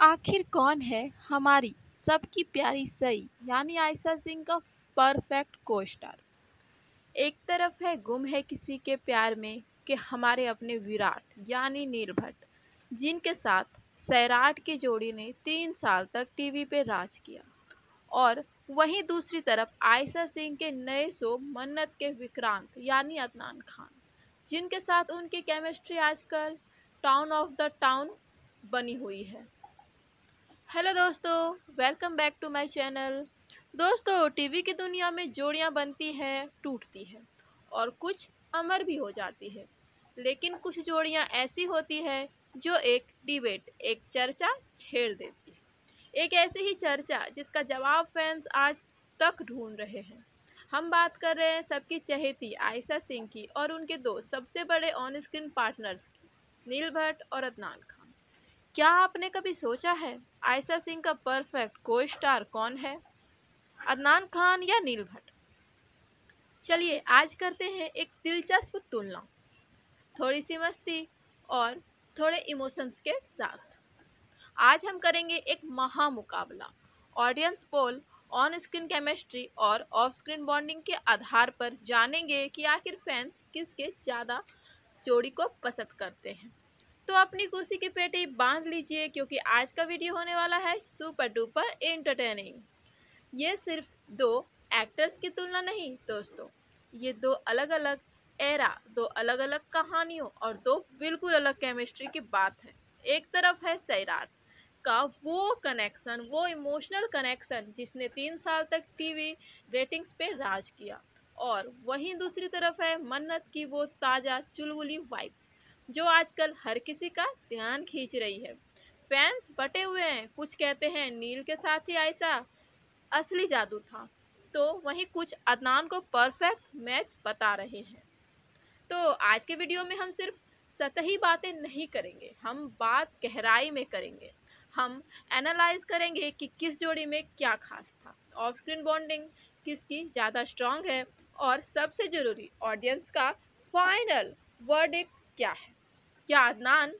आखिर कौन है हमारी सबकी प्यारी सई यानी आयशा सिंह का परफेक्ट को स्टार। एक तरफ है गुम है किसी के प्यार में कि हमारे अपने विराट यानी नील भट्ट, जिनके साथ सैराट की जोड़ी ने 3 साल तक टीवी पे राज किया। और वहीं दूसरी तरफ आयशा सिंह के नए शो मन्नत के विक्रांत यानी अदनान खान, जिनके साथ उनकी केमिस्ट्री आजकल टाउन ऑफ द टाउन बनी हुई है। हेलो दोस्तों, welcome back to my channel. दोस्तों, टीवी की दुनिया में जोड़ियां बनती है, टूटती है और कुछ अमर भी हो जाती है। लेकिन कुछ जोड़ियां ऐसी होती है जो एक डिबेट, एक चर्चा छेड़ देती है। एक ऐसी ही चर्चा जिसका जवाब फैंस आज तक ढूंढ रहे हैं। हम बात कर रहे हैं सबकी चहेती आयशा सिंह की और उनके दो सबसे बड़े ऑन स्क्रीन पार्टनर्स की, नील भट्ट और अदनान खान। क्या आपने कभी सोचा है आयशा सिंह का परफेक्ट को स्टार कौन है, अदनान खान या नील भट्ट? चलिए आज करते हैं एक दिलचस्प तुलना, थोड़ी सी मस्ती और थोड़े इमोशंस के साथ। आज हम करेंगे एक महा मुकाबला, audience poll, on screen chemistry और ऑफ स्क्रीन बॉन्डिंग के आधार पर जानेंगे कि आखिर फैंस किसके ज़्यादा जोड़ी को पसंद करते हैं। तो अपनी कुर्सी की पेटी बांध लीजिए क्योंकि आज का वीडियो होने वाला है सुपर डुपर एंटरटेनिंग। ये सिर्फ दो एक्टर्स की तुलना नहीं दोस्तों, ये दो अलग अलग एरा, दो अलग अलग कहानियों और दो बिल्कुल अलग केमिस्ट्री की बात है। एक तरफ है सैराट का वो कनेक्शन, वो इमोशनल कनेक्शन जिसने 3 साल तक टीवी रेटिंग्स पे राज किया, और वहीं दूसरी तरफ है मन्नत की वो ताज़ा चुलबुली वाइब्स जो आजकल हर किसी का ध्यान खींच रही है। फैंस बटे हुए हैं, कुछ कहते हैं नील के साथ ही आयशा असली जादू था, तो वहीं कुछ अदनान को परफेक्ट मैच बता रहे हैं। तो आज के वीडियो में हम सिर्फ सतही बातें नहीं करेंगे, हम बात गहराई में करेंगे। हम एनालाइज करेंगे कि किस जोड़ी में क्या खास था, ऑफ स्क्रीन बॉन्डिंग किसकी ज़्यादा स्ट्रांग है, और सबसे ज़रूरी ऑडियंस का फाइनल वर्डिक्ट क्या है। क्या अदनान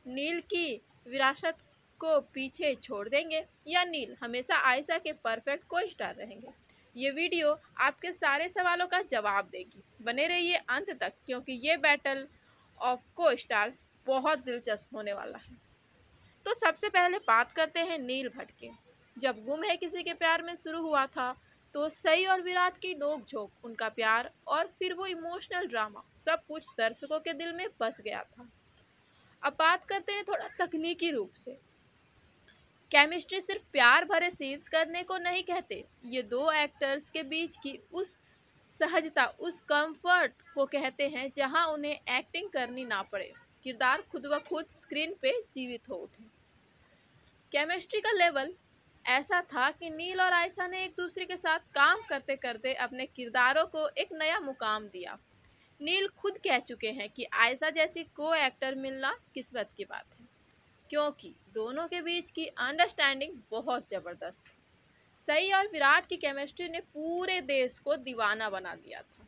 नील की विरासत को पीछे छोड़ देंगे या नील हमेशा आयशा के परफेक्ट को स्टार रहेंगे? ये वीडियो आपके सारे सवालों का जवाब देगी। बने रहिए अंत तक क्योंकि ये बैटल ऑफ को स्टार्स बहुत दिलचस्प होने वाला है। तो सबसे पहले बात करते हैं नील भट्ट की। जब गुम है किसी के प्यार में शुरू हुआ था तो सई और विराट की नोक-झोंक, उनका प्यार और फिर वो इमोशनल ड्रामा, सब कुछ दर्शकों के दिल में बस गया था। अब बात करते हैं थोड़ा तकनीकी रूप से। केमिस्ट्री सिर्फ प्यार भरे सीन्स करने को नहीं कहते, ये दो एक्टर्स के बीच की उस सहजता, उस कंफर्ट को कहते हैं जहां उन्हें एक्टिंग करनी ना पड़े, किरदार खुद ब खुद स्क्रीन पे जीवित हो उठे। केमिस्ट्री का लेवल ऐसा था कि नील और आयशा ने एक दूसरे के साथ काम करते करते अपने किरदारों को एक नया मुकाम दिया। नील खुद कह चुके हैं कि आयशा जैसी को एक्टर मिलना किस्मत की बात है, क्योंकि दोनों के बीच की अंडरस्टैंडिंग बहुत ज़बरदस्त थी। सई और विराट की केमिस्ट्री ने पूरे देश को दीवाना बना दिया था।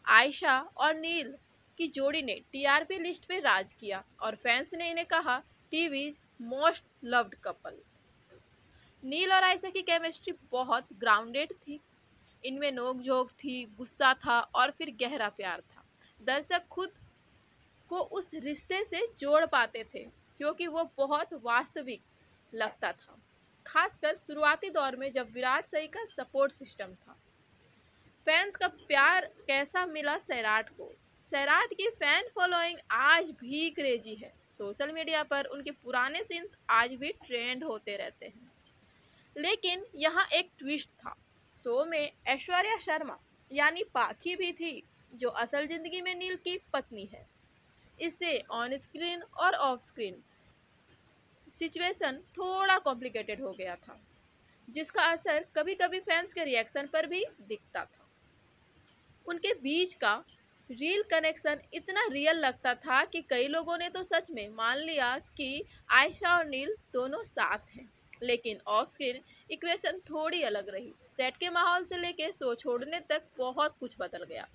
आयशा और नील की जोड़ी ने टीआरपी लिस्ट पे राज किया और फैंस ने इन्हें कहा टीवीज मोस्ट लव्ड कपल। नील और आयशा की केमिस्ट्री बहुत ग्राउंडेड थी, इनमें नोक-झोंक थी, गुस्सा था और फिर गहरा प्यार था। दर्शक खुद को उस रिश्ते से जोड़ पाते थे क्योंकि वो बहुत वास्तविक लगता था, खासकर शुरुआती दौर में जब विराट सही का सपोर्ट सिस्टम था। फैंस का प्यार कैसा मिला सैराट को? सैराट की फैन फॉलोइंग आज भी क्रेजी है। सोशल मीडिया पर उनके पुराने सीन्स आज भी ट्रेंड होते रहते हैं। लेकिन यहाँ एक ट्विस्ट था, शो में ऐश्वर्या शर्मा यानी पाखी भी थी, जो असल जिंदगी में नील की पत्नी है। इससे ऑन स्क्रीन और ऑफ स्क्रीन सिचुएशन थोड़ा कॉम्प्लिकेटेड हो गया था, जिसका असर कभी कभी फैंस के रिएक्शन पर भी दिखता था। उनके बीच का रियल कनेक्शन इतना रियल लगता था कि कई लोगों ने तो सच में मान लिया कि आयशा और नील दोनों साथ हैं। लेकिन ऑफ स्क्रीन इक्वेशन थोड़ी अलग रही। सेट के माहौल से लेके शो छोड़ने तक बहुत कुछ बदल गया,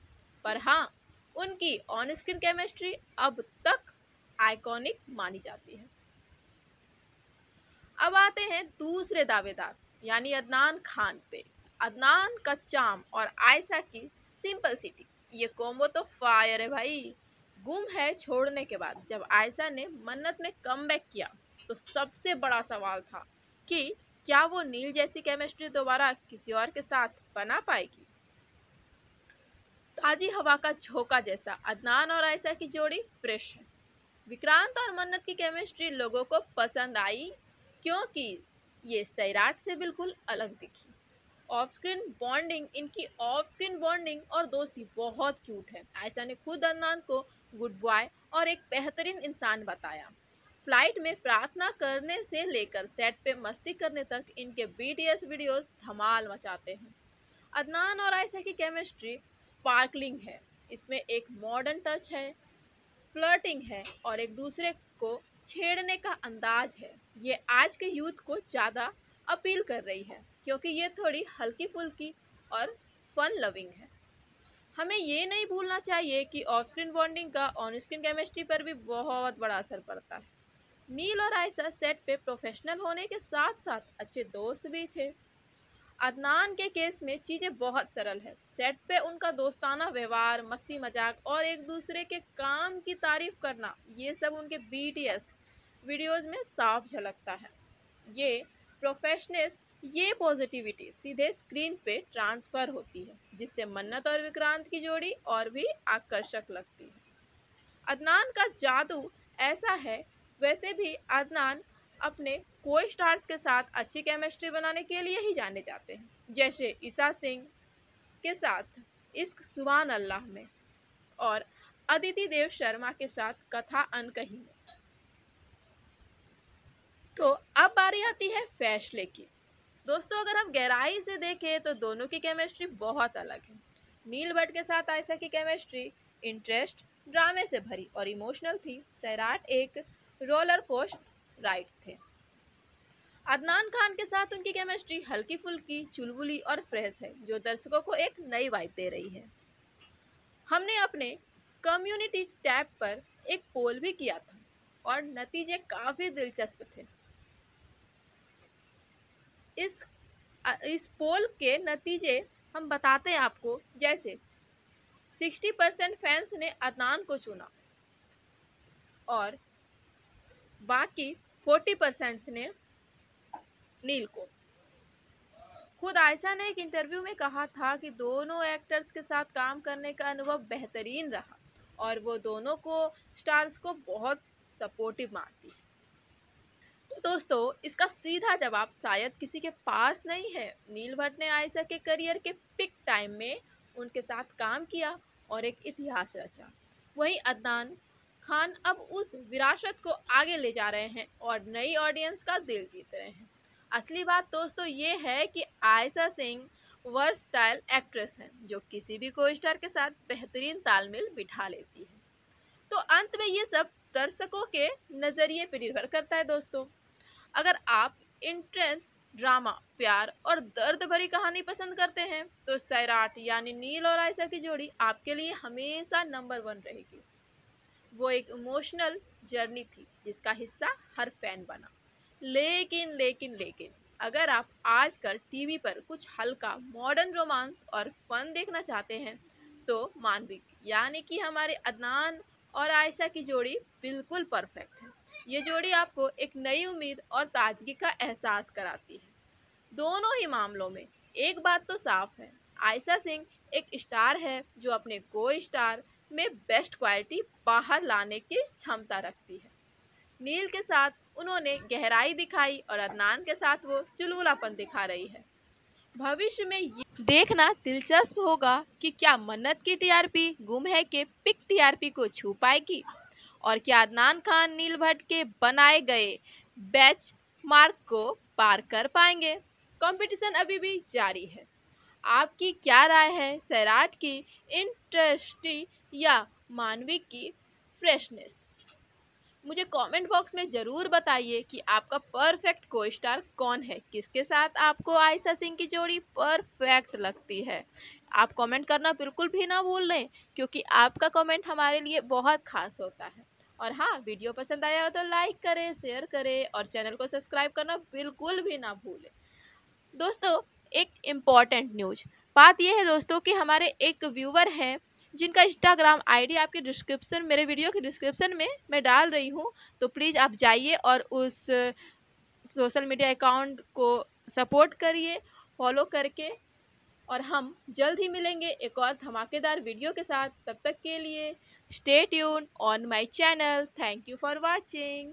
पर हाँ, उनकी ऑन स्क्रीन केमिस्ट्री अब तक आइकॉनिक मानी जाती है। अब आते हैं दूसरे दावेदार यानी अदनान खान पे। अदनान का चार्म और आयशा की सिंपल सिटी, ये कॉम्बो तो फायर है भाई। गुम है छोड़ने के बाद जब आयशा ने मन्नत में कमबैक किया तो सबसे बड़ा सवाल था कि क्या वो नील जैसी केमिस्ट्री दोबारा किसी और के साथ बना पाएगी। ताजी हवा का झोंका जैसा अदनान और आयशा की जोड़ी फ्रेश है। विक्रांत और मन्नत की केमिस्ट्री लोगों को पसंद आई क्योंकि ये सैराट से बिल्कुल अलग दिखी। इनकी ऑफ स्क्रीन बॉन्डिंग और दोस्ती बहुत क्यूट है। आयशा ने खुद अदनान को गुड बॉय और एक बेहतरीन इंसान बताया। फ्लाइट में प्रार्थना करने से लेकर सेट पे मस्ती करने तक इनके बीटीएस वीडियोस धमाल मचाते हैं। अदनान और आयशा की केमिस्ट्री स्पार्कलिंग है। इसमें एक मॉडर्न टच है, फ्लर्टिंग है और एक दूसरे को छेड़ने का अंदाज है। ये आज के यूथ को ज़्यादा अपील कर रही है क्योंकि ये थोड़ी हल्की फुल्की और फन लविंग है। हमें ये नहीं भूलना चाहिए कि ऑफ स्क्रीन बॉन्डिंग का ऑन स्क्रीन केमिस्ट्री पर भी बहुत बड़ा असर पड़ता है। नील और आयशा सेट पे प्रोफेशनल होने के साथ साथ अच्छे दोस्त भी थे। अदनान के केस में चीज़ें बहुत सरल है। सेट पे उनका दोस्ताना व्यवहार, मस्ती मजाक और एक दूसरे के काम की तारीफ करना, ये सब उनके बीटीएस वीडियोस में साफ झलकता है। ये प्रोफेशनल्स, ये पॉजिटिविटी सीधे स्क्रीन पे ट्रांसफ़र होती है, जिससे मन्नत और विक्रांत की जोड़ी और भी आकर्षक लगती है। अदनान का जादू ऐसा है। वैसे भी अदनान अपने को स्टार्स के साथ अच्छी केमिस्ट्री बनाने के लिए ही जाने जाते हैं, जैसे ईसा सिंह के साथ इश्क सुभान अल्लाह में और अदिति देव शर्मा के साथ कथा अनकही में। तो अब बारी आती है फैसले की। दोस्तों, अगर हम गहराई से देखें तो दोनों की केमिस्ट्री बहुत अलग है। नील भट्ट के साथ आयशा की केमिस्ट्री इंटरेस्ट, ड्रामे से भरी और इमोशनल थी। सैराट एक रोलर कोस्टर राइड थे। अदनान खान के साथ उनकी केमिस्ट्री हल्की फुल्की, चुलबुली और फ्रेश है, जो दर्शकों को एक नई वाइब दे रही है। हमने अपने कम्युनिटी टैब पर एक पोल भी किया था और नतीजे काफ़ी दिलचस्प थे। इस पोल के नतीजे हम बताते हैं आपको। जैसे 60% फैंस ने अदनान को चुना और बाकी 40% ने नील को। खुद आयशा ने एक इंटरव्यू में कहा था कि दोनों एक्टर्स के साथ काम करने का अनुभव बेहतरीन रहा और वो दोनों को स्टार्स को बहुत सपोर्टिव मानती है। तो दोस्तों, इसका सीधा जवाब शायद किसी के पास नहीं है। नील भट्ट ने आयशा के करियर के पिक टाइम में उनके साथ काम किया और एक इतिहास रचा। वहीं अदनान खान अब उस विरासत को आगे ले जा रहे हैं और नई ऑडियंस का दिल जीत रहे हैं। असली बात दोस्तों ये है कि आयशा सिंह वर्सटाइल एक्ट्रेस हैं जो किसी भी को स्टार के साथ बेहतरीन तालमेल बिठा लेती है। तो अंत में ये सब दर्शकों के नज़रिए पर निर्भर करता है दोस्तों। अगर आप इंटेंस ड्रामा, प्यार और दर्द भरी कहानी पसंद करते हैं तो सैराट यानी नील और आयशा की जोड़ी आपके लिए हमेशा नंबर 1 रहेगी। वो एक इमोशनल जर्नी थी जिसका हिस्सा हर फैन बना। लेकिन अगर आप आजकल टीवी पर कुछ हल्का मॉडर्न रोमांस और फन देखना चाहते हैं तो मानविक यानी कि हमारे अदनान और आयशा की जोड़ी बिल्कुल परफेक्ट है। ये जोड़ी आपको एक नई उम्मीद और ताजगी का एहसास कराती है। दोनों ही मामलों में एक बात तो साफ है, आयशा सिंह एक स्टार है जो अपने को स्टार में बेस्ट क्वालिटी बाहर लाने की क्षमता रखती है। नील के साथ उन्होंने गहराई दिखाई और अदनान के साथ वो चुलबुलापन दिखा रही है। भविष्य में ये देखना दिलचस्प होगा कि क्या मन्नत की टीआरपी गुम है के पिक टीआरपी को छू पाएगी और क्या अदनान खान नील भट्ट के बनाए गए बेंच मार्क को पार कर पाएंगे। कंपटीशन अभी भी जारी है। आपकी क्या राय है सैराट की इंटरेस्टी या मानविक की फ्रेशनेस? मुझे कमेंट बॉक्स में ज़रूर बताइए कि आपका परफेक्ट को स्टार कौन है, किसके साथ आपको आयशा सिंह की जोड़ी परफेक्ट लगती है। आप कमेंट करना बिल्कुल भी ना भूलें क्योंकि आपका कमेंट हमारे लिए बहुत खास होता है और हाँ, वीडियो पसंद आया हो तो लाइक करें, शेयर करें और चैनल को सब्सक्राइब करना बिल्कुल भी ना भूलें। दोस्तों, एक इम्पॉर्टेंट न्यूज, बात यह है दोस्तों कि हमारे एक व्यूवर हैं जिनका इंस्टाग्राम आईडी आपके डिस्क्रिप्शन, मेरे वीडियो के डिस्क्रिप्शन में मैं डाल रही हूँ, तो प्लीज़ आप जाइए और उस सोशल मीडिया अकाउंट को सपोर्ट करिए फॉलो करके। और हम जल्द ही मिलेंगे एक और धमाकेदार वीडियो के साथ। तब तक के लिए stay tune on my channel. Thank you for watching.